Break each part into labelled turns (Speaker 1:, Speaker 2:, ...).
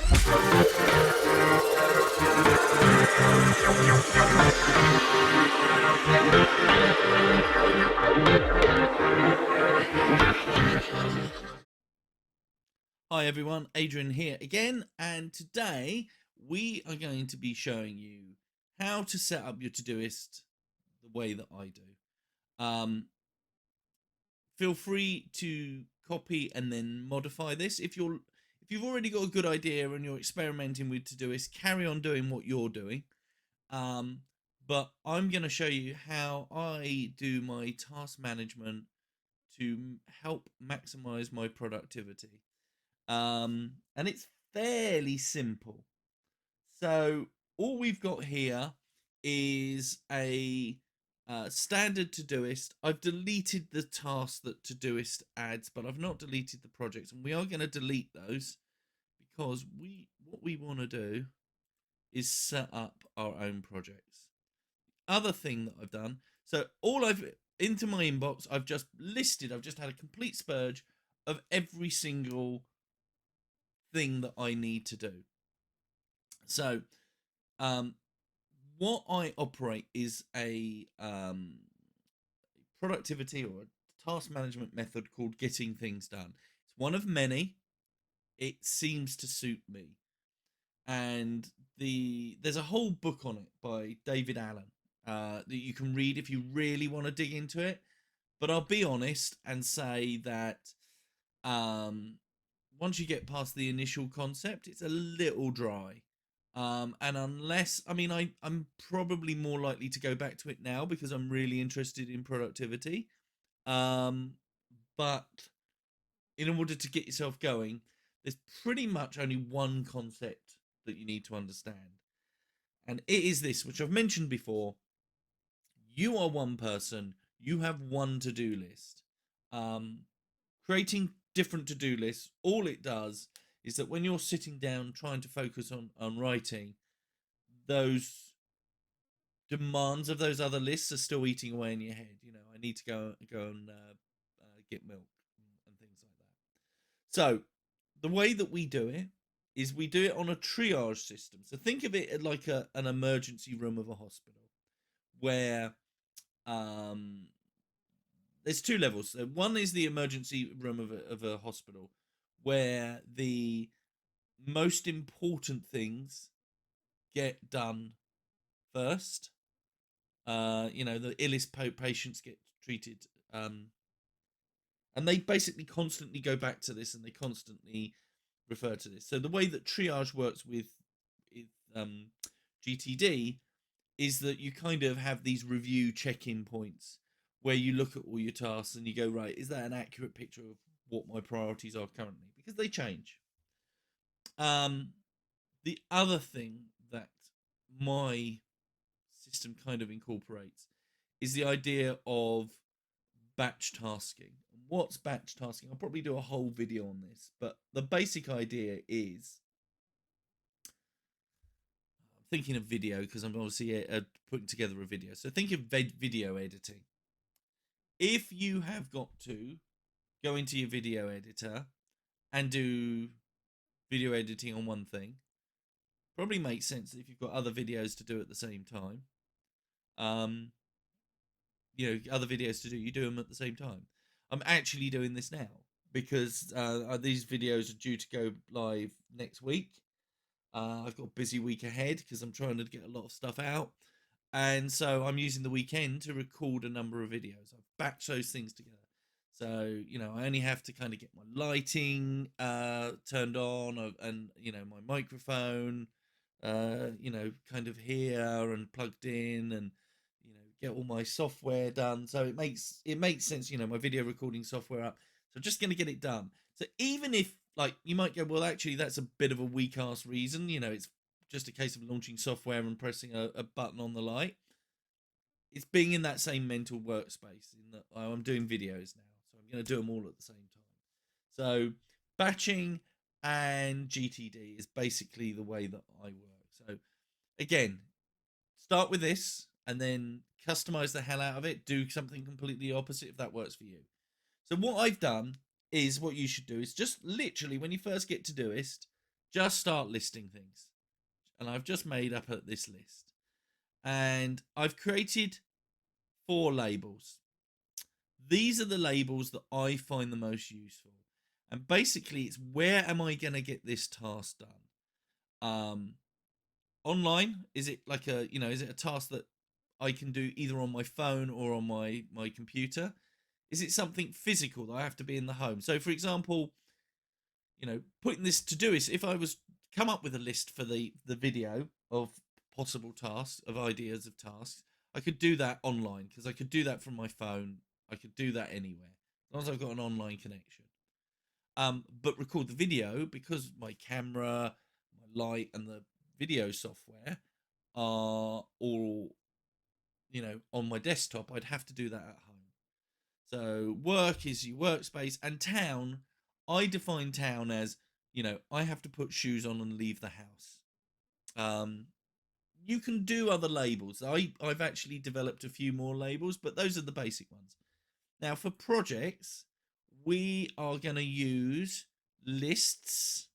Speaker 1: Hi everyone, Adrian here again, and today we are going to be showing you how to set up your Todoist the way that I do. Feel free to copy and then modify this. If you've already got a good idea and you're experimenting with Todoist, carry on doing what you're doing. But I'm going to show you how I do my task management to help maximize my productivity. And it's fairly simple. So all we've got here is a standard Todoist. I've deleted the tasks that Todoist adds, but I've not deleted the projects, and we are going to delete those because what we want to do is set up our own projects. Other thing that I've done, so all I've into my inbox, I've just had a complete spurge of every single thing that I need to do. So what I operate is a productivity or a task management method called getting things done. It's one of many. It seems to suit me, and there's a whole book on it by David Allen that you can read if you really want to dig into it. But I'll be honest and say that once you get past the initial concept, it's a little dry. And unless, I mean, I'm probably more likely to go back to it now because I'm really interested in productivity. But in order to get yourself going, there's pretty much only one concept that you need to understand. And it is this, which I've mentioned before. You are one person, you have one to-do list. Creating different to-do lists, all it does is that when you're sitting down trying to focus on writing, those demands of those other lists are still eating away in your head. You know, I need to go and get milk and things like that. So the way that we do it is we do it on a triage system. So think of it like an emergency room of a hospital where there's two levels. So one is the emergency room of a hospital where the most important things get done first. You know, the illest patients get treated. And they basically constantly go back to this and they constantly refer to this. So the way that triage works with GTD is that you kind of have these review check-in points where you look at all your tasks and you go, right, is that an accurate picture of what my priorities are currently? Because they change. The other thing that my system kind of incorporates is the idea of batch tasking. What's batch tasking? I'll probably do a whole video on this, but the basic idea is I'm thinking of video because I'm obviously putting together a video. So think of video editing. If you have got to go into your video editor and do video editing on one thing, probably makes sense if you've got other videos to do at the same time. You know, other videos to do, you do them at the same time. I'm actually doing this now because these videos are due to go live next week. I've got a busy week ahead because I'm trying to get a lot of stuff out, and so I'm using the weekend to record a number of videos. I've batched those things together. So, you know, I only have to kind of get my lighting turned on and, you know, my microphone, you know, kind of here and plugged in and, you know, get all my software done. So it makes sense, you know, my video recording software up. So I'm just going to get it done. So even if, like, you might go, well, actually, that's a bit of a weak ass reason, you know, it's just a case of launching software and pressing a button on the light. It's being in that same mental workspace in that I'm doing videos now. So I'm going to do them all at the same time. So batching and GTD is basically the way that I work. So again, start with this and then customize the hell out of it. Do something completely opposite if that works for you. So what I've done is what you should do is just literally when you first get Todoist, just start listing things. And I've just made up this list. And I've created 4 labels. These are the labels that I find the most useful. And basically, it's where am I going to get this task done? Online, is it like is it a task that I can do either on my phone or on my computer? Is it something physical that I have to be in the home? So, for example, putting this Todoist, if I was come up with a list for the video of possible tasks, of ideas of tasks, I could do that online because I could do that from my phone. I could do that anywhere as long as I've got an online connection. But record the video because my camera, my light, and the video software are all on my desktop. I'd have to do that at home. So work is your workspace, and town, I define town as, I have to put shoes on and leave the house. You can do other labels. I've actually developed a few more labels, but those are the basic ones. Now for projects, we are going to use lists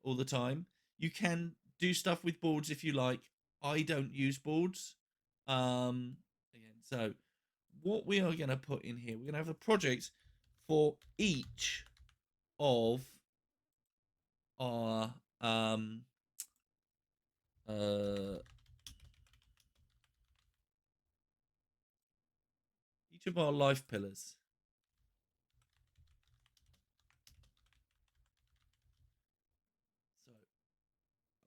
Speaker 1: all the time. You can do stuff with boards if you like. I don't use boards. Again, so what we are going to put in here, we're going to have a project for each of our each of our life pillars. So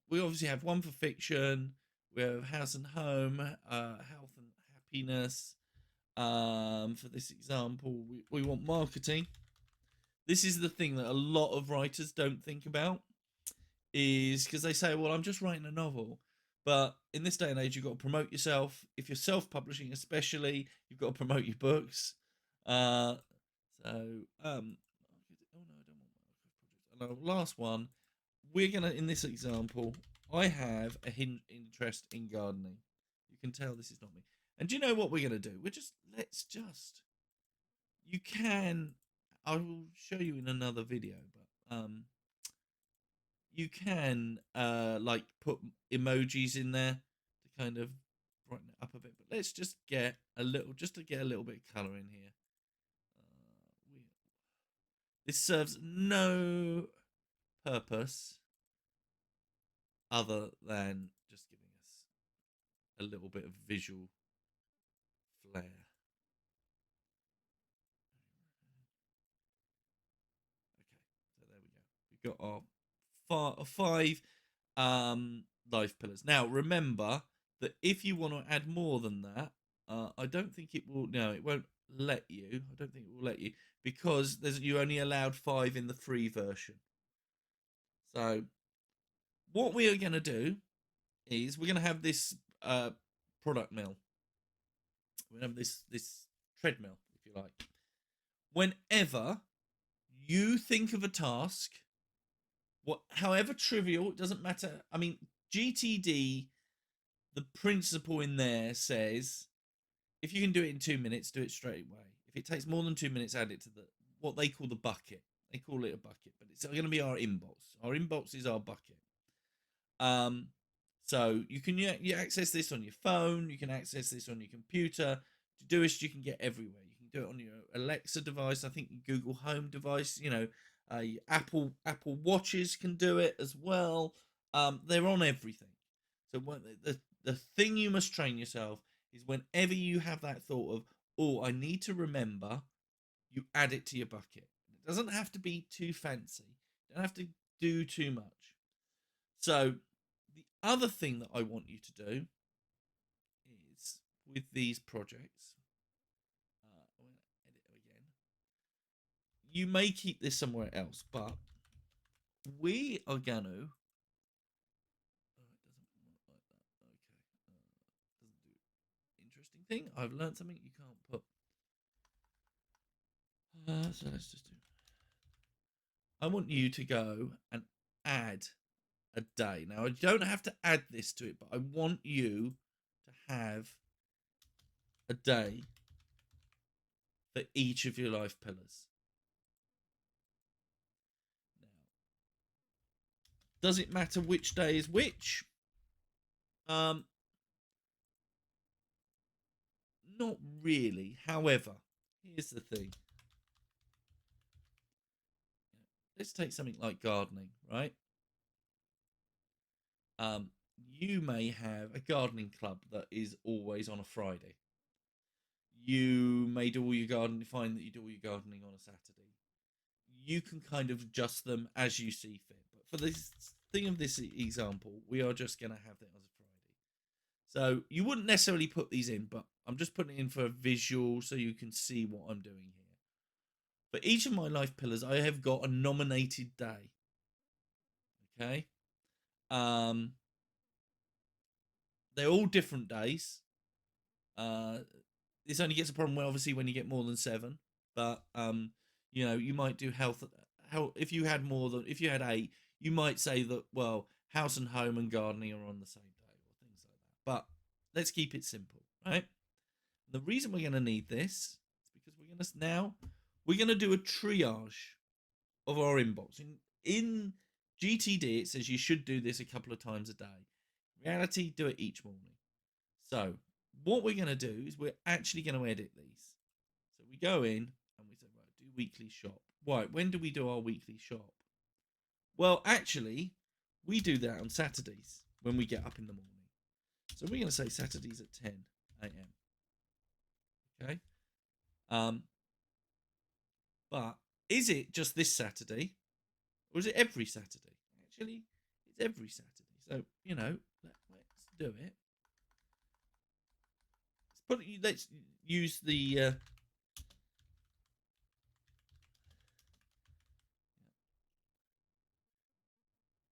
Speaker 1: we obviously have one for fiction. We have house and home, health and happiness. For this example, we want marketing. This is the thing that a lot of writers don't think about, is because they say, well, I'm just writing a novel. But in this day and age, you've got to promote yourself. If you're self-publishing, especially, you've got to promote your books. Oh no, I don't want my project. And the last one, we're gonna, in this example, I have a interest in gardening. You can tell this is not me. And do you know what we're gonna do? You can. I will show you in another video, but you can like put emojis in there to kind of brighten it up a bit. But let's just get a little, just to get a little bit of color in here. This serves no purpose other than just giving us a little bit of visual flair. Okay, so there we go. We've got our 5 life pillars. Now remember that if you want to add more than that, I don't think it will. No, it won't let you. I don't think it will let you because you only allowed 5 in the free version. So what we are going to do is we're going to have this product mill. We're going to have this treadmill, if you like. Whenever you think of a task, however trivial, it doesn't matter. I mean, GTD, the principle in there says, if you can do it in 2 minutes, do it straight away. If it takes more than 2 minutes, add it to what they call the bucket. They call it a bucket, but it's going to be our inbox. Our inbox is our bucket. So you can access this on your phone. You can access this on your computer. Todoist you can get everywhere. You can do it on your Alexa device. I think your Google Home device. Apple Watches can do it as well. They're on everything. So the thing you must train yourself is whenever you have that thought of, oh, I need to remember, you add it to your bucket. It doesn't have to be too fancy. You don't have to do too much. So the other thing that I want you to do is with these projects, I'm going to edit again. You may keep this somewhere else, but we are going to. Oh, it doesn't work like that. Okay. Doesn't do. Interesting thing. I've learned something you can't put. So let's just do. I want you to go and add a day. Now, I don't have to add this to it, but I want you to have a day for each of your life pillars. Now, Does it matter which day is which? Not really. However, here's the thing. Let's take something like gardening, right? You may have a gardening club that is always on a Friday. You may do all your gardening, find that you do all your gardening on a Saturday. You can kind of adjust them as you see fit. But for this thing of this example, we are just going to have that as a Friday. So you wouldn't necessarily put these in, but I'm just putting it in for a visual so you can see what I'm doing here. For each of my life pillars, I have got a nominated day. Okay. They're all different days. This only gets a problem, well, obviously, when you get more than 7. But you might do health. If you had more than, if you had 8, you might say that, well, house and home and gardening are on the same day or things like that. But let's keep it simple, right? The reason we're going to need this is because we're going to do a triage of our inbox. In GTD, it says you should do this a couple of times a day. In reality, do it each morning. So what we're going to do is we're actually going to edit these. So we go in and we say, right, do weekly shop. Right, when do we do our weekly shop? Well, actually, we do that on Saturdays when we get up in the morning. So we're going to say Saturdays at 10 a.m. Okay. But is it just this Saturday, or is it every Saturday? Actually, it's every Saturday. So let's do it. Let's use the.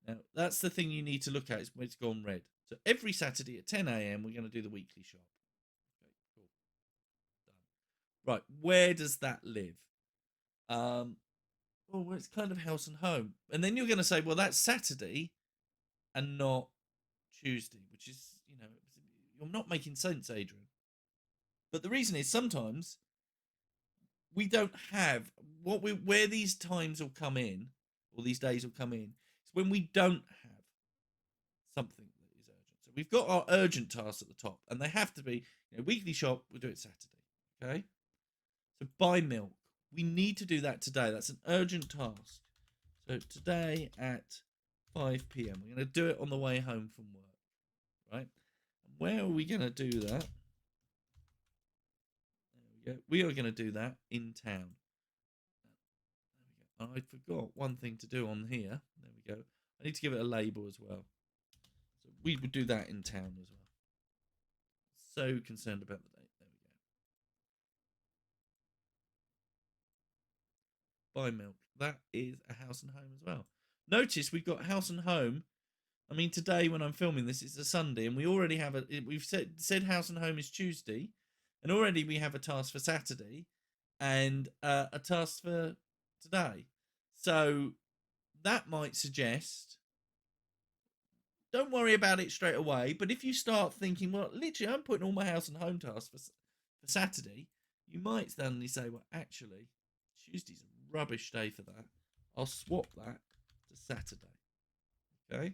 Speaker 1: Now that's the thing you need to look at is when it's gone red. So every Saturday at 10 a.m. we're going to do the weekly shop. Okay, cool. Done. Right, where does that live? Well, it's kind of house and home, and then you're going to say, well, that's Saturday, and not Tuesday, which is you're not making sense, Adrian. But the reason is sometimes we don't have where these times will come in, or these days will come in. It's when we don't have something that is urgent. So we've got our urgent tasks at the top, and they have to be weekly shop. We'll do it Saturday. Okay. So buy milk. We need to do that today. That's an urgent task. So today at 5 p.m. We're going to do it on the way home from work, right? And where are we going to do that? There we go. We are going to do that in town. There we go. I forgot one thing to do on here. There we go. I need to give it a label as well. So we would do that in town as well. So concerned about the date. There we go. Buy milk. That is a house and home as well. Notice we've got house and home. I mean, today when I'm filming this, it's a Sunday, and we already have we've said house and home is Tuesday, and already we have a task for Saturday, and a task for today. So that might suggest, don't worry about it straight away, but if you start thinking, well, literally, I'm putting all my house and home tasks for Saturday, you might suddenly say, well, actually, Tuesday's a rubbish day for that. I'll swap that to Saturday. Okay.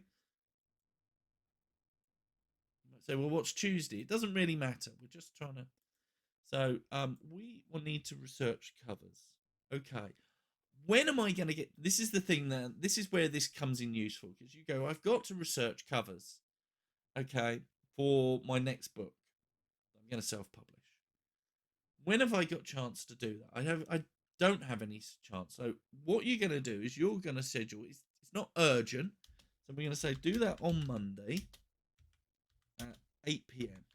Speaker 1: Say, well, what's Tuesday? It doesn't really matter. We're just trying to. So we will need to research covers. Okay. When am I going to get? This is the thing that this is where this comes in useful, because you go, I've got to research covers. Okay, for my next book, I'm going to self-publish. When have I got chance to do that? I don't have any chance. So what you're going to do is you're going to schedule. It's not urgent. So we're going to say do that on Monday at 8 p.m.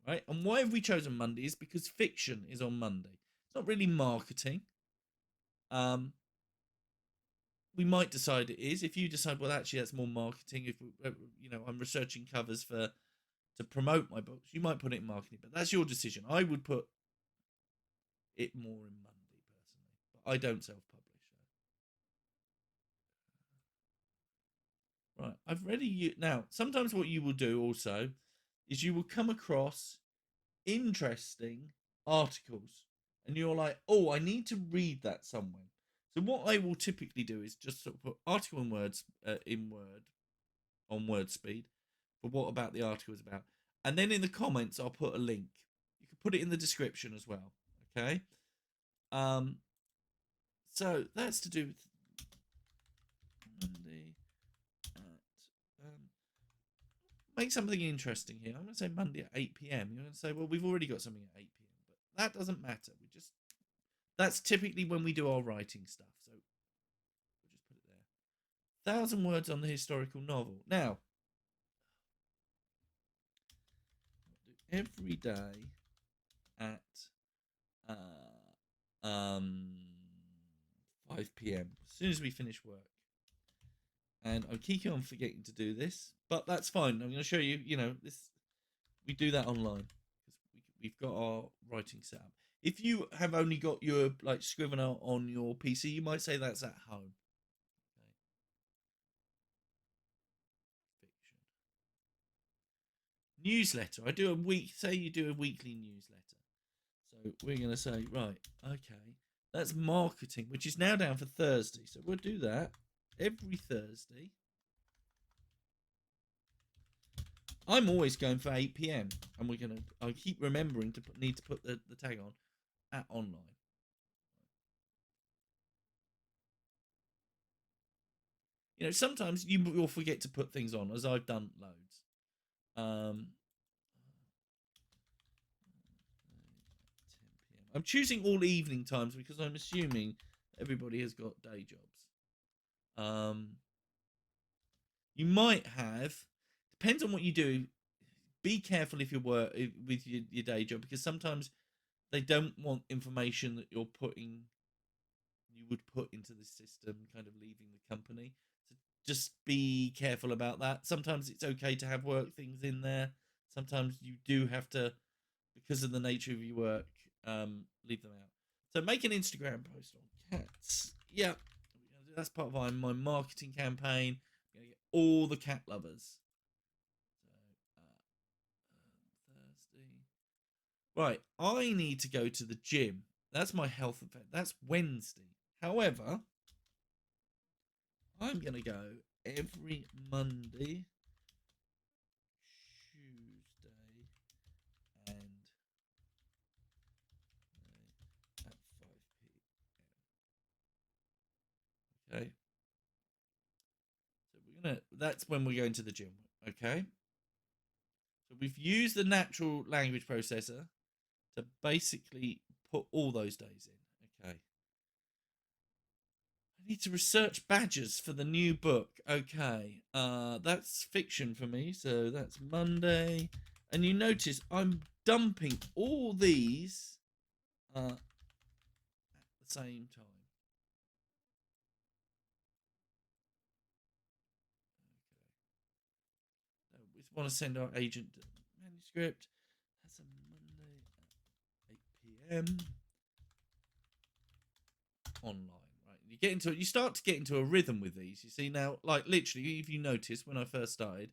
Speaker 1: Right? And why have we chosen Monday is because fiction is on Monday. It's not really marketing. We might decide it is. If you decide, well, actually, that's more marketing. If I'm researching covers to promote my books, you might put it in marketing, but that's your decision. I would put it more in Monday personally, but I don't self-publish. Right, I've ready now. Sometimes what you will do also is you will come across interesting articles, and you're like, oh, I need to read that somewhere. So what I will typically do is just sort of put article in words in Word, on word speed for what about the article is about. And then in the comments, I'll put a link. You can put it in the description as well. Okay. So that's to do with Monday at make something interesting here. I'm going to say Monday at 8 p.m. You're going to say, well, we've already got something at 8 p.m. But that doesn't matter. That's typically when we do our writing stuff. So we'll just put it there. 1,000 words on the historical novel. Now, every day at uh, um, 5 p.m. as soon as we finish work. And I'm keeping on forgetting to do this, but that's fine. I'm going to show you, this we do that online because we've got our writing set up. If you have only got your Scrivener on your PC, you might say that's at home. Okay. Fiction. Newsletter. I do a week. Say you do a weekly newsletter. So we're going to say, right, okay, that's marketing, which is now down for Thursday. So we'll do that every Thursday. I'm always going for 8 p.m. and I keep remembering to need to put the tag on at online. Sometimes you'll forget to put things on, as I've done loads. 10 p.m. I'm choosing all evening times because I'm assuming everybody has got day jobs. You might have, depends on what you do. Be careful if you work with your day job, because sometimes they don't want information that you would put into the system kind of leaving the company. So just be careful about that. Sometimes it's okay to have work things in there. Sometimes you do have to, because of the nature of your work, leave them out. So make an Instagram post on cats. Yeah, that's part of my marketing campaign. I'm gonna get all the cat lovers. Thursday. Right, I need to go to the gym. That's my health event. That's Wednesday. However, I'm going to go every Monday, Tuesday, and at 5 p.m. Okay. So that's when we're going to the gym. Okay. So we've used the natural language processor to basically put all those days in. Okay. I need to research badges for the new book. Okay. That's fiction for me. So that's Monday. And you notice I'm dumping all these at the same time. Okay. We want to send our agent manuscript. That's a Monday at 8 p.m. online. You start to get into a rhythm with these. You see now, literally, if you notice, when I first started,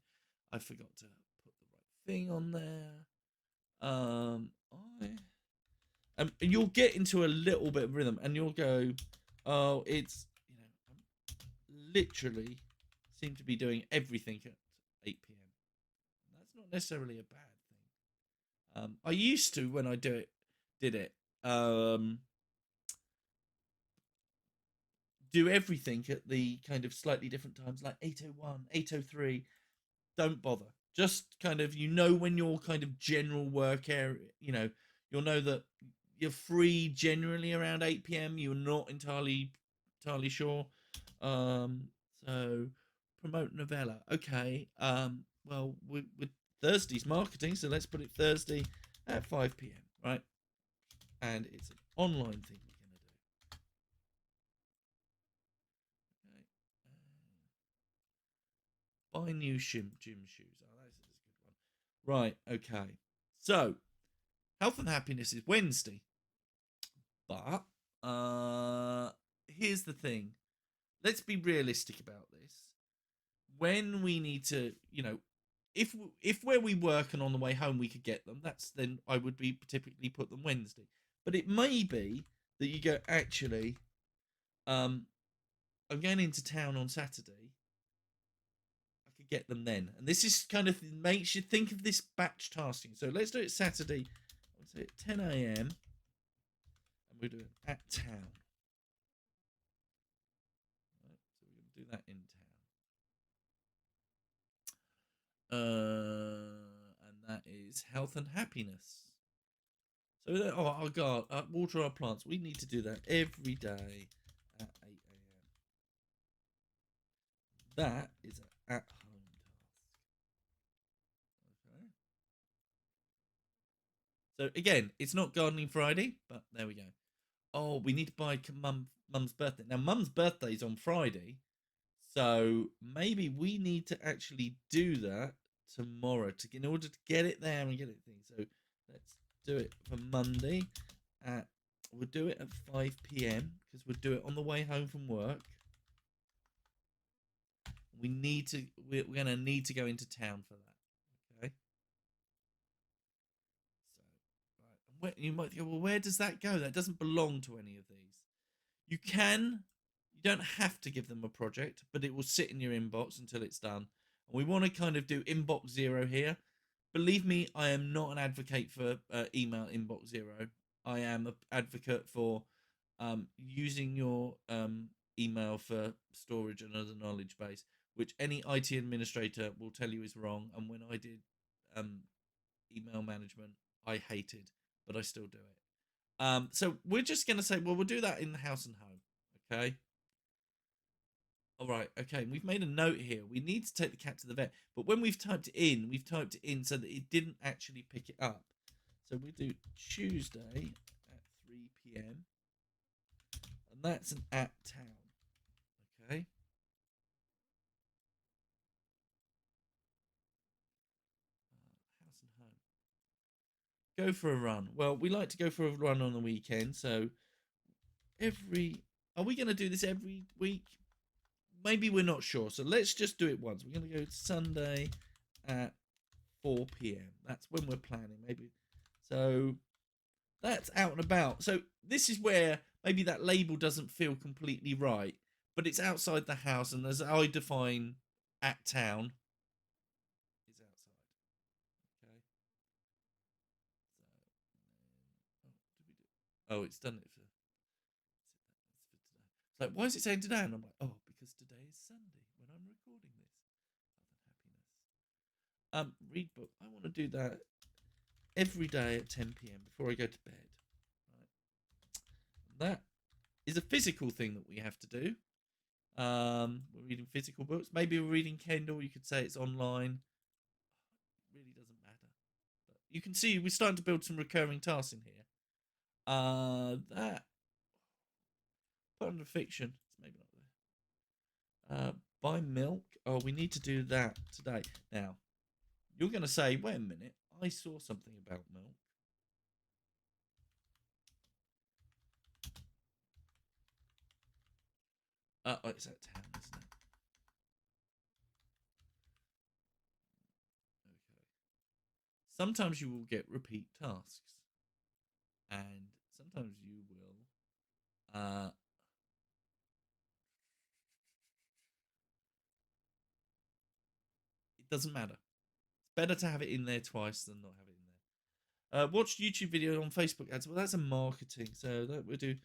Speaker 1: I forgot to put the right thing on there. And you'll get into a little bit of rhythm, and you'll go, oh, it's I'm literally seem to be doing everything at 8 p.m. That's not necessarily a bad thing. I used to, when I did it, do everything at the kind of slightly different times, like 8:01, 8:03. Don't bother. Just kind of, when your kind of general work area, you'll know that you're free generally around 8 p.m. You're not entirely sure. So promote novella. Okay. Well, with Thursday's marketing, so let's put it Thursday at 5 p.m. Right, and it's an online thing. Buy new gym shoes. Oh, that's a good one. Right, okay. So, health and happiness is Wednesday. But, here's the thing. Let's be realistic about this. When we need to, if where we work and on the way home we could get them, then I would be typically put them Wednesday. But it may be that you go, actually, I'm going into town on Saturday. could get them then. And this is kind of makes you think of this batch tasking. So let's do it Saturday. Let's say at 10 a.m. and we'll do it at town. Right, so we're going to do that in town. And that is health and happiness. So, oh God, water our plants. We need to do that every day at 8 a.m. That is an at-home task. Okay. So again, it's not Gardening Friday, but there we go. Oh, we need to buy Mum's birthday. Now, Mum's birthday is on Friday, so maybe we need to actually do that tomorrow in order to get it there and get it thing. So let's do it for Monday. We'll do it at 5 p.m. because we'll do it on the way home from work. We're gonna need to go into town for that. Okay. So right, you might go, well, where does that go? That doesn't belong to any of these. You don't have to give them a project, but it will sit in your inbox until it's done. And we want to kind of do inbox zero here. Believe me, I am not an advocate for email inbox zero. I am an advocate for using your email for storage and as a knowledge base, which any IT administrator will tell you is wrong. And when I did email management, I hated, but I still do it. So we're just going to say, well, we'll do that in the house and home. Okay. All right. Okay. We've made a note here. We need to take the cat to the vet, but when we've typed it in so that it didn't actually pick it up. So we do Tuesday at 3 p.m. and that's an at town. Okay. House and home. Go for a run. Well, we like to go for a run on the weekend. So are we going to do this every week? Maybe we're not sure. So let's just do it once. We're going to go Sunday at 4 p.m. That's when we're planning. Maybe. So that's out and about. So this is where maybe that label doesn't feel completely right, but it's outside the house. And as I define at town, is outside. Okay. So, oh, it's done it for today. It's like, why is it saying today? And I'm like, oh, because today is Sunday when I'm recording this. Health and happiness. Read book. I want to do that every day at 10 p.m. before I go to bed. Right. That is a physical thing that we have to do. We're reading physical books. Maybe we're reading Kindle. You could say it's online. It really doesn't matter. But you can see we're starting to build some recurring tasks in here. That put under fiction. It's maybe not there. Buy milk. Oh, we need to do that today. Now, you're going to say, wait a minute. I saw something about milk. Oh, it's at town, isn't it? Okay. Sometimes you will get repeat tasks, and sometimes you will. It doesn't matter. It's better to have it in there twice than not have it in there. Watch YouTube video on Facebook ads. Well, that's a marketing, so that we'll do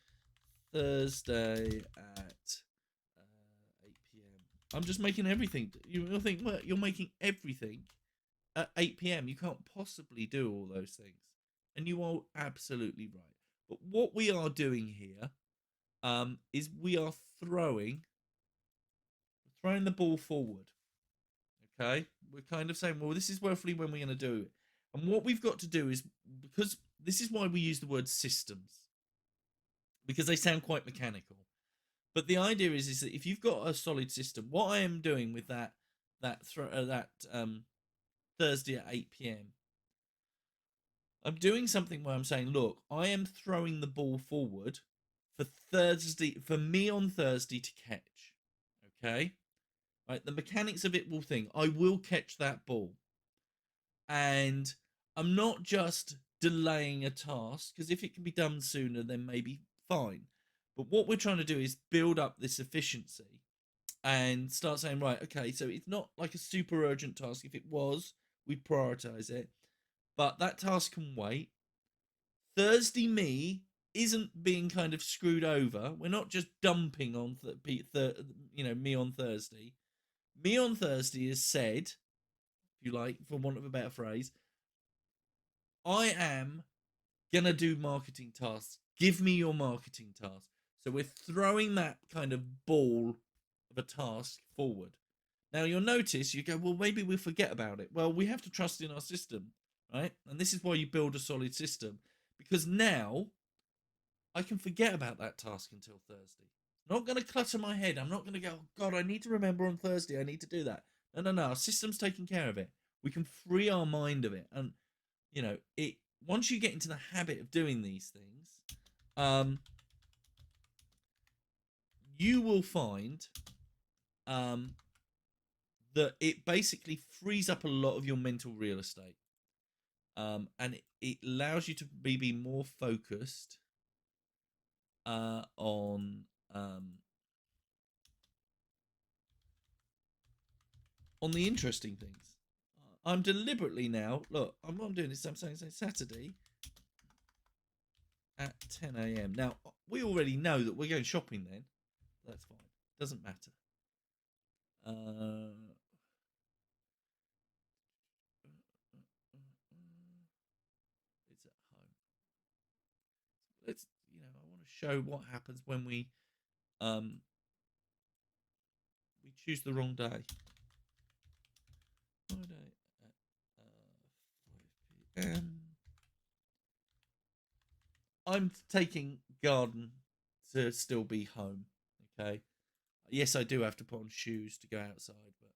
Speaker 1: Thursday at 8 p.m. I'm just making everything. You'll think, well, you're making everything at 8 p.m. You can't possibly do all those things. And you are absolutely right. But what we are doing here is we are throwing the ball forward. Okay? We're kind of saying, well, this is roughly when we're going to do it. And what we've got to do is, because this is why we use the word systems, because they sound quite mechanical. But the idea is that if you've got a solid system, what I am doing with that Thursday at 8 p.m., I'm doing something where I'm saying, look, I am throwing the ball forward for me on Thursday to catch. Okay? Right, the mechanics of it will think, I will catch that ball. And I'm not just delaying a task, because if it can be done sooner, then maybe fine. But what we're trying to do is build up this efficiency. and start saying, right, okay, so it's not like a super urgent task. If it was, we'd prioritize it, but that task can wait. Thursday me isn't being kind of screwed over. We're not just dumping on me on Thursday. Me on Thursday is said, if you like, for want of a better phrase, I am gonna do marketing tasks. Give me your marketing task. So we're throwing that kind of ball of a task forward. Now you'll notice you go, well, maybe we forget about it. Well, we have to trust in our system, right? And this is why you build a solid system, because now I can forget about that task until Thursday. I'm not going to clutter my head. I'm not going to go, oh, God, I need to remember on Thursday. I need to do that. No. Our system's taking care of it. We can free our mind of it. And, it once you get into the habit of doing these things, you will find that it basically frees up a lot of your mental real estate. And it allows you to be more focused on the interesting things. I'm deliberately now, look, I'm doing this, I'm saying Saturday at 10 a.m. Now, we already know that we're going shopping then. That's fine. Doesn't matter. It's at home. Let's, I want to show what happens when we choose the wrong day. Friday at 5 p.m. I'm taking garden to still be home. Okay. Yes, I do have to put on shoes to go outside, but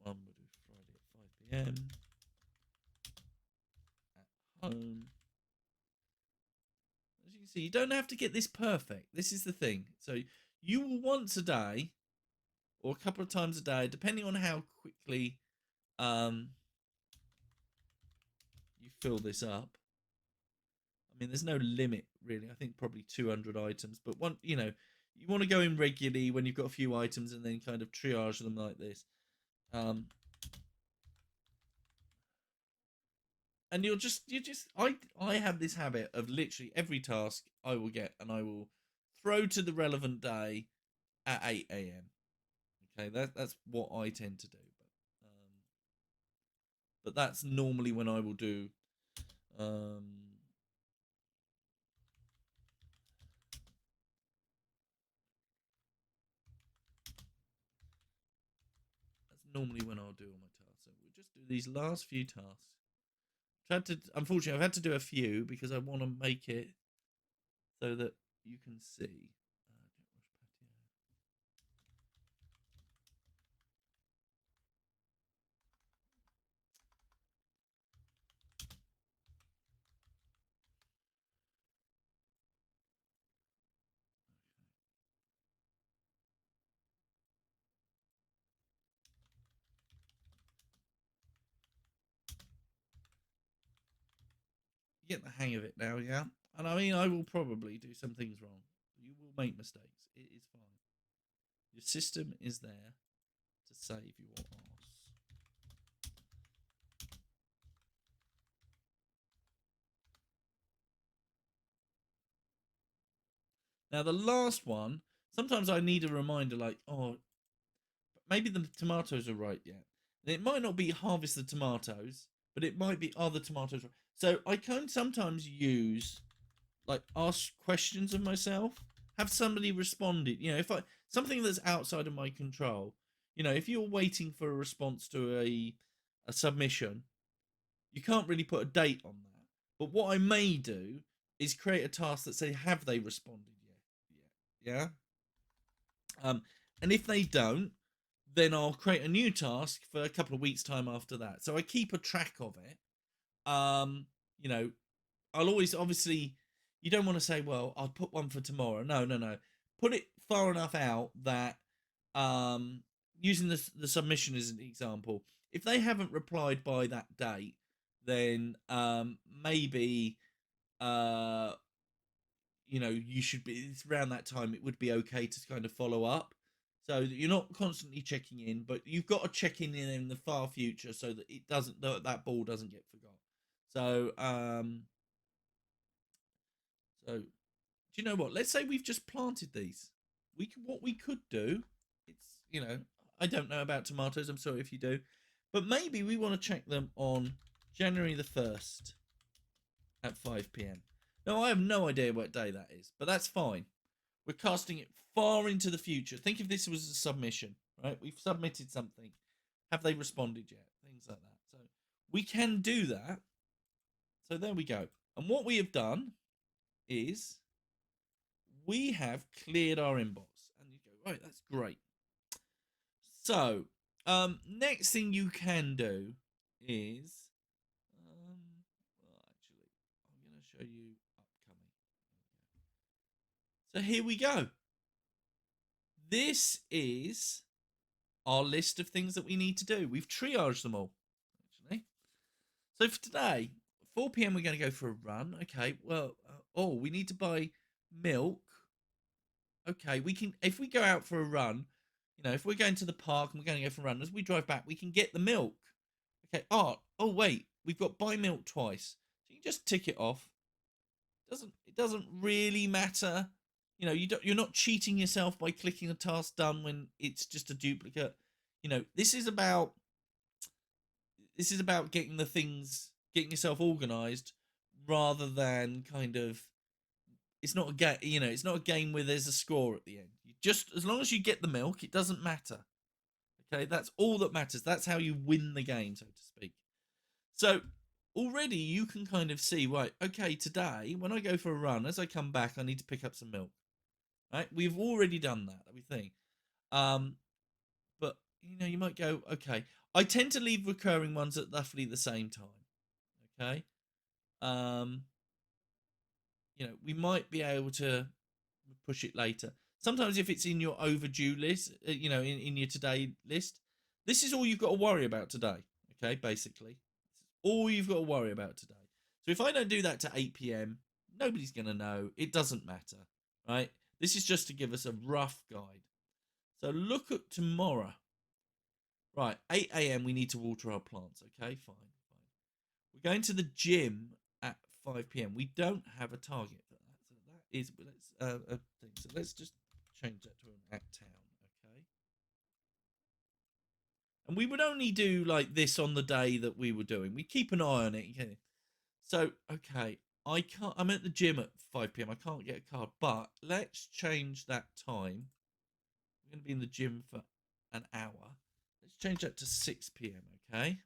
Speaker 1: that one will do Friday at 5 p.m. at home. As you can see, you don't have to get this perfect. This is the thing. So you will once a day, or a couple of times a day, depending on how quickly you fill this up. I mean, there's no limit really. I think probably 200 items, but you want to go in regularly when you've got a few items and then kind of triage them like this. And I have this habit of literally every task I will get and I will throw to the relevant day at 8 a.m. Okay, that's what I tend to do, but that's normally when I will do that's normally when I'll do all my tasks. So we'll just do these last few tasks. Unfortunately, I've had to do a few because I want to make it so that you can see. You get the hang of it now, yeah? And I mean, I will probably do some things wrong. You will make mistakes. It is fine. Your system is there to save your ass. Now, the last one, sometimes I need a reminder like, oh, maybe the tomatoes are right yet. And it might not be harvest the tomatoes, but it might be, are the tomatoes right? So I can sometimes use, like, ask questions of myself, have somebody respond it. If something that's outside of my control, if you're waiting for a response to a submission, you can't really put a date on that. But what I may do is create a task that say, have they responded yet? Yeah. And if they don't, then I'll create a new task for a couple of weeks' time after that. So I keep a track of it. You know, I'll always, obviously, you don't want to say, well, I'll put one for tomorrow. No. Put it far enough out that, using the submission as an example, if they haven't replied by that date, then maybe you know, you should be, it's around that time it would be okay to kind of follow up, so that you're not constantly checking in, but you've got to check in the far future so that it doesn't, that ball doesn't get forgot. So do you know what, let's say we've just planted these. What we could do, it's, you know, I don't know about tomatoes, I'm sorry if you do, but maybe we want to check them on January the 1st at 5 p.m. Now I have no idea what day that is, but that's fine. We're casting it far into the future. Think if this was a submission, right? We've submitted something. Have they responded yet? Things like that. So we can do that. So there we go. And what we have done is we have cleared our inbox. And you go, right, that's great. So next thing you can do is, well, actually, I'm going to show you upcoming. So here we go. This is our list of things that we need to do. We've triaged them all, actually. So for today, 4 p.m. we're going to go for a run. Okay, well, oh, we need to buy milk. Okay, we can, if we go out for a run, you know, if we're going to the park and we're going to go for a run, as we drive back, we can get the milk. Okay, oh wait, we've got buy milk twice. So you just tick it off. It doesn't really matter. You know, you're not cheating yourself by clicking a task done when it's just a duplicate. You know, this is about getting the things, getting yourself organized, rather than kind of, it's not a game, you know, it's not a game where there's a score at the end. You just, as long as you get the milk, it doesn't matter. Okay, that's all that matters. That's how you win the game, so to speak. So already you can kind of see, right, okay, today when I go for a run, as I come back, I need to pick up some milk. Right, we've already done that, everything. But you know, you might go, okay, I tend to leave recurring ones at roughly the same time. Okay, you know, we might be able to push it later. Sometimes if it's in your overdue list, you know, in your today list, this is all you've got to worry about today. Okay, basically, all you've got to worry about today. So if I don't do that to 8 p.m., nobody's going to know. It doesn't matter, right? This is just to give us a rough guide. So look at tomorrow. Right, 8 a.m. we need to water our plants. Okay, fine. We're going to the gym at 5 p.m. We don't have a target for that. So that is, let's a thing. So let's just change that to an at town. Okay. And we would only do like this on the day that we were doing. We keep an eye on it. Okay. So, okay, I'm at the gym at 5 p.m. I can't get a card, but let's change that time. We're going to be in the gym for an hour. Let's change that to 6 p.m. Okay.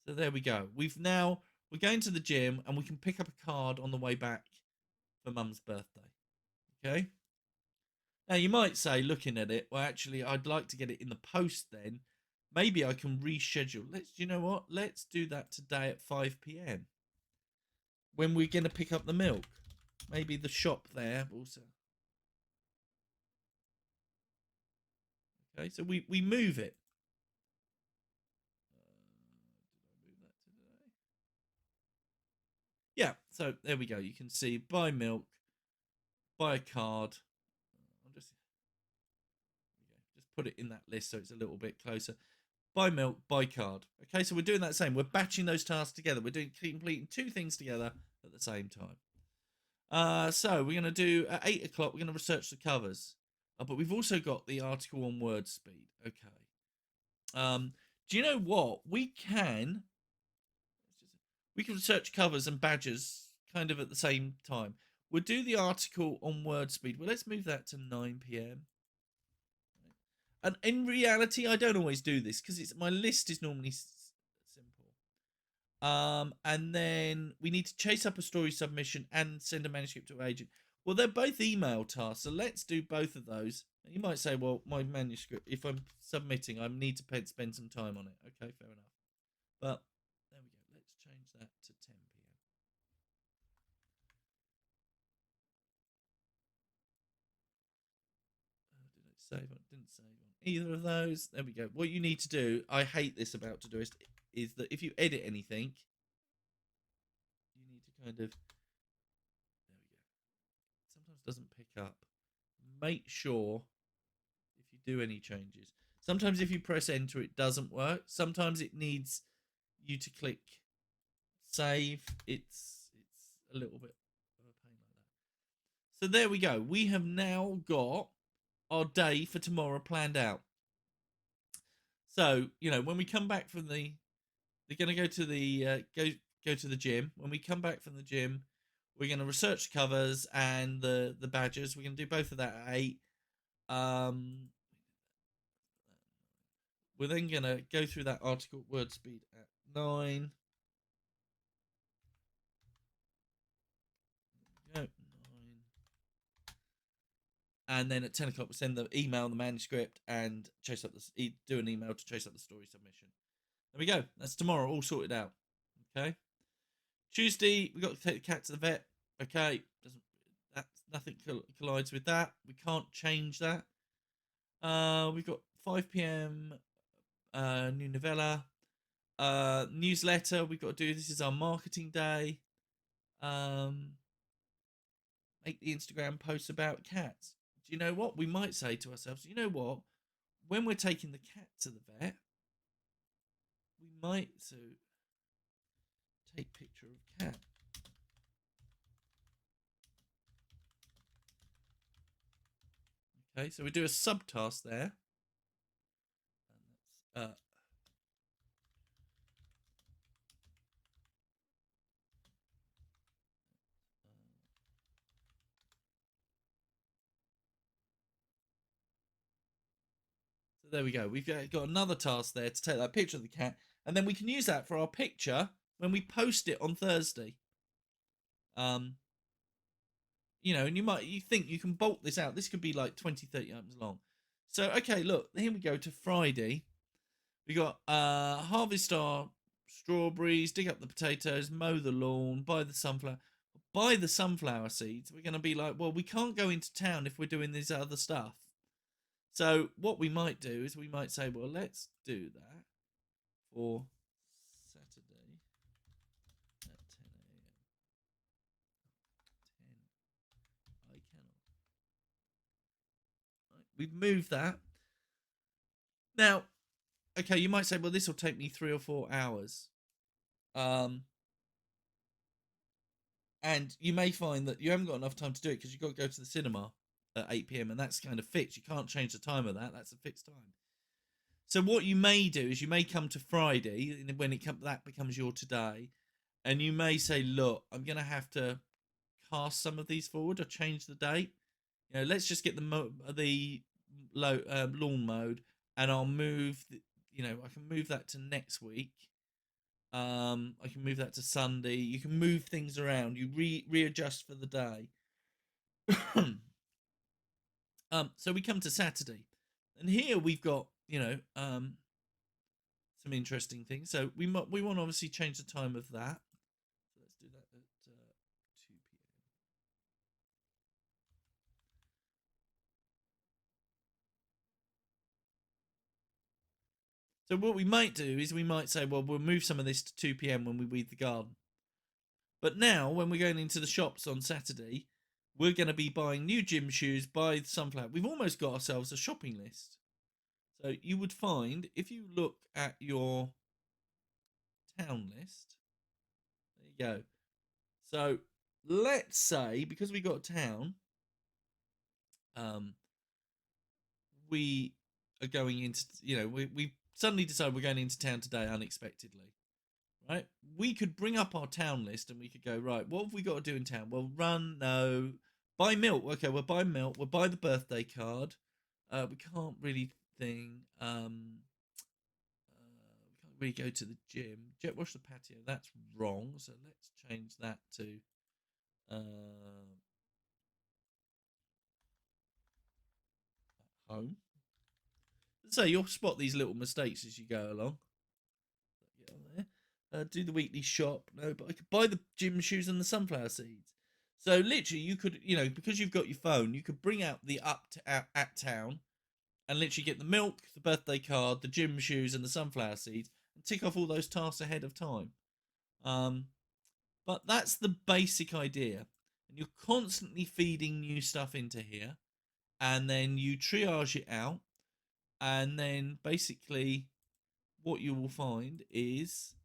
Speaker 1: So there we go. We're going to the gym and we can pick up a card on the way back for Mum's birthday. Okay. Now you might say, looking at it, well, actually, I'd like to get it in the post then. Maybe I can reschedule. You know what? Let's do that today at 5 p.m. when we're going to pick up the milk. Maybe the shop there also. Okay, so we move it. Did I move that today? Yeah, so there we go. You can see buy milk, buy a card. I'll just put it in that list so it's a little bit closer. Buy milk, buy card. Okay, so we're doing that same. We're batching those tasks together. We're doing completing two things together at the same time. So we're going to do at 8 o'clock. We're going to research the covers, but we've also got the article on word speed. Okay. Do you know what we can research covers and badges kind of at the same time. We'll do the article on word speed. Well, let's move that to 9 p.m. And in reality, I don't always do this because my list is normally simple. And then we need to chase up a story submission and send a manuscript to an agent. Well, they're both email tasks, so let's do both of those. You might say, well, my manuscript, if I'm submitting, I need to spend some time on it. Okay, fair enough. But there we go. Let's change that to 10 p.m. Did it save on? Didn't save on either of those. There we go. What you need to do, I hate this about ToDoist, is that if you edit anything, kind of, there we go. Sometimes doesn't pick up. Make sure if you do any changes. Sometimes if you press enter, it doesn't work. Sometimes it needs you to click save. It's a little bit of a pain like that. So there we go. We have now got our day for tomorrow planned out. So, you know, when we come back from they're going to go to the go to the gym. When we come back from the gym, we're going to research the covers and the badges. We're going to do both of that at 8. We're then going to go through that article word speed at 9. Go 9. And then at 10 o'clock, we send the email, the manuscript, and chase up do an email to chase up the story submission. There we go. That's tomorrow, all sorted out. Okay. Tuesday, we got to take the cat to the vet. Okay, nothing collides with that. We can't change that. We've got 5 p.m. New novella. Newsletter. We've got to do. This is our marketing day. Make the Instagram posts about cats. Do you know what we might say to ourselves? You know what? When we're taking the cat to the vet, we might take picture of cat. Okay, so we do a subtask there. And that's so there we go. We've got another task there to take that picture of the cat, and then we can use that for our picture when we post it on Thursday. You know, and you think you can bolt this out. This could be like 20, 30 items long. So, okay, look, here we go to Friday. We got harvest our strawberries, dig up the potatoes, mow the lawn, buy the sunflower seeds. We're going to be like, well, we can't go into town if we're doing this other stuff. So what we might do is we might say, well, let's do that for Saturday at 10 a.m. 10. I cannot. Right, we've moved that. Now, okay, you might say, well, this will take me 3 or 4 hours. And you may find that you haven't got enough time to do it because you've got to go to the cinema at 8 p.m. and that's kind of fixed. You can't change the time of that. That's a fixed time. So what you may do is you may come to Friday when that becomes your today, and you may say, look, I'm going to have to cast some of these forward or change the date. You know, let's just get the lawn mode, and I'll move. I can move that to next week. I can move that to Sunday. You can move things around. You readjust for the day. So we come to Saturday, and here we've got some interesting things. So we want to obviously change the time of that. So let's do that at 2 p.m. So what we might do is we might say, well, we'll move some of this to 2 p.m. when we weed the garden. But now, when we're going into the shops on Saturday, we're going to be buying new gym shoes, buy sunflower. We've almost got ourselves a shopping list. So you would find, if you look at your town list, there you go. So let's say, because we got a town, we are going into, we suddenly decide we're going into town today unexpectedly, right? We could bring up our town list and we could go, right, what have we got to do in town? Well, buy milk. Okay, we'll buy milk. We'll buy the birthday card. We can't really we can't really go to the gym. Jet wash the patio. That's wrong. So let's change that to home. So you'll spot these little mistakes as you go along. Get on there. Do the weekly shop. No, but I could buy the gym shoes and the sunflower seeds. So literally, you could, because you've got your phone, you could bring out the at town, and literally get the milk, the birthday card, the gym shoes, and the sunflower seeds, and tick off all those tasks ahead of time. But that's the basic idea. And you're constantly feeding new stuff into here, and then you triage it out, and then basically what you will find is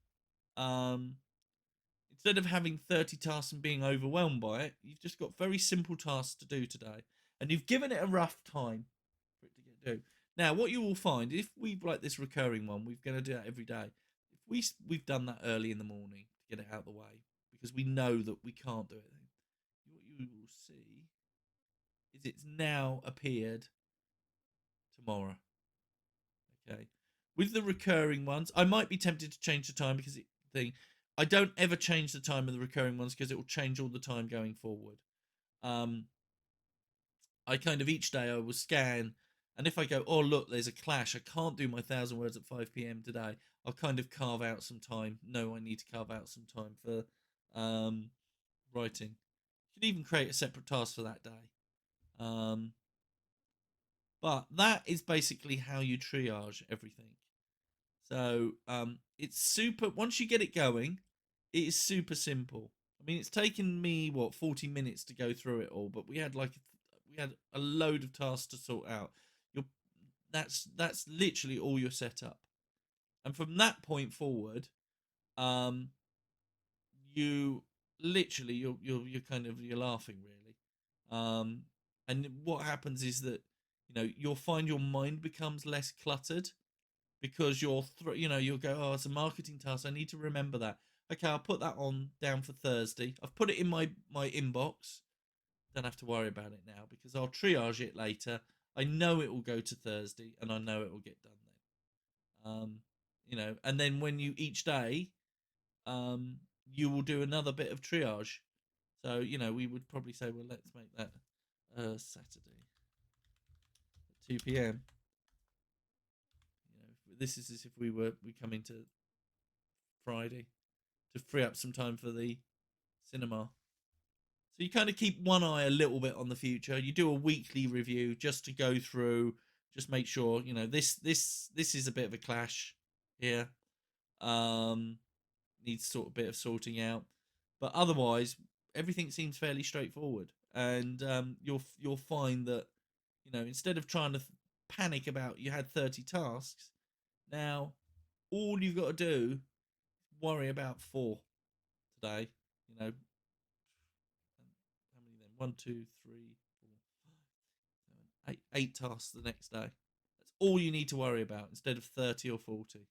Speaker 1: instead of having 30 tasks and being overwhelmed by it, you've just got very simple tasks to do today, and you've given it a rough time for it to get done. Now, what you will find, if we've like this recurring one, we're going to do that every day. If we've done that early in the morning to get it out of the way, because we know that we can't do it then, what you will see is it's now appeared tomorrow. Okay. With the recurring ones, I might be tempted to change the time because I don't ever change the time of the recurring ones because it will change all the time going forward. I kind of each day I will scan, and if I go, oh look, there's a clash, I can't do my 1,000 words at 5 p.m. today. I'll kind of carve out some time. No, I need to carve out some time for writing. You can even create a separate task for that day. But that is basically how you triage everything. So it's super. Once you get it going, it is super simple. I mean, it's taken me 40 minutes to go through it all, but we had a load of tasks to sort out. That's literally all your setup, and from that point forward, um, you literally you're laughing really, and what happens is that you'll find your mind becomes less cluttered because you'll go, oh, it's a marketing task, I need to remember that. Okay, I'll put that on down for Thursday. I've put it in my inbox. Don't have to worry about it now because I'll triage it later. I know it will go to Thursday and I know it will get done then. And then when you each day, you will do another bit of triage. So we would probably say, well, let's make that Saturday at 2 p.m. This is as if we come into Friday to free up some time for the cinema. So you kind of keep one eye a little bit on the future. You do a weekly review just to go through, just make sure this is a bit of a clash here. Needs sort of bit of sorting out, but otherwise everything seems fairly straightforward. And you'll find that instead of trying to panic about you had 30 tasks, now all you've got to do worry about 4 today. How many then? 1, 2, 3, 4, 5, 7, 8 tasks the next day. That's all you need to worry about instead of 30 or 40.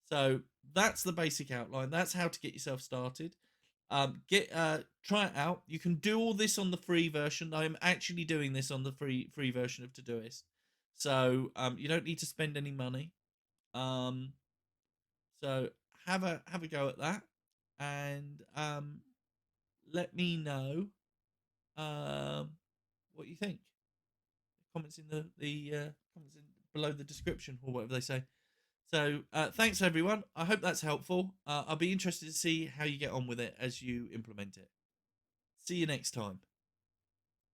Speaker 1: So that's the basic outline. That's how to get yourself started. Try it out. You can do all this on the free version. I'm actually doing this on the free version of ToDoist. So you don't need to spend any money. So have a go at that, and let me know what you think. Comments in the comments below the description or whatever they say. So thanks everyone. I hope that's helpful. I'll be interested to see how you get on with it as you implement it. See you next time.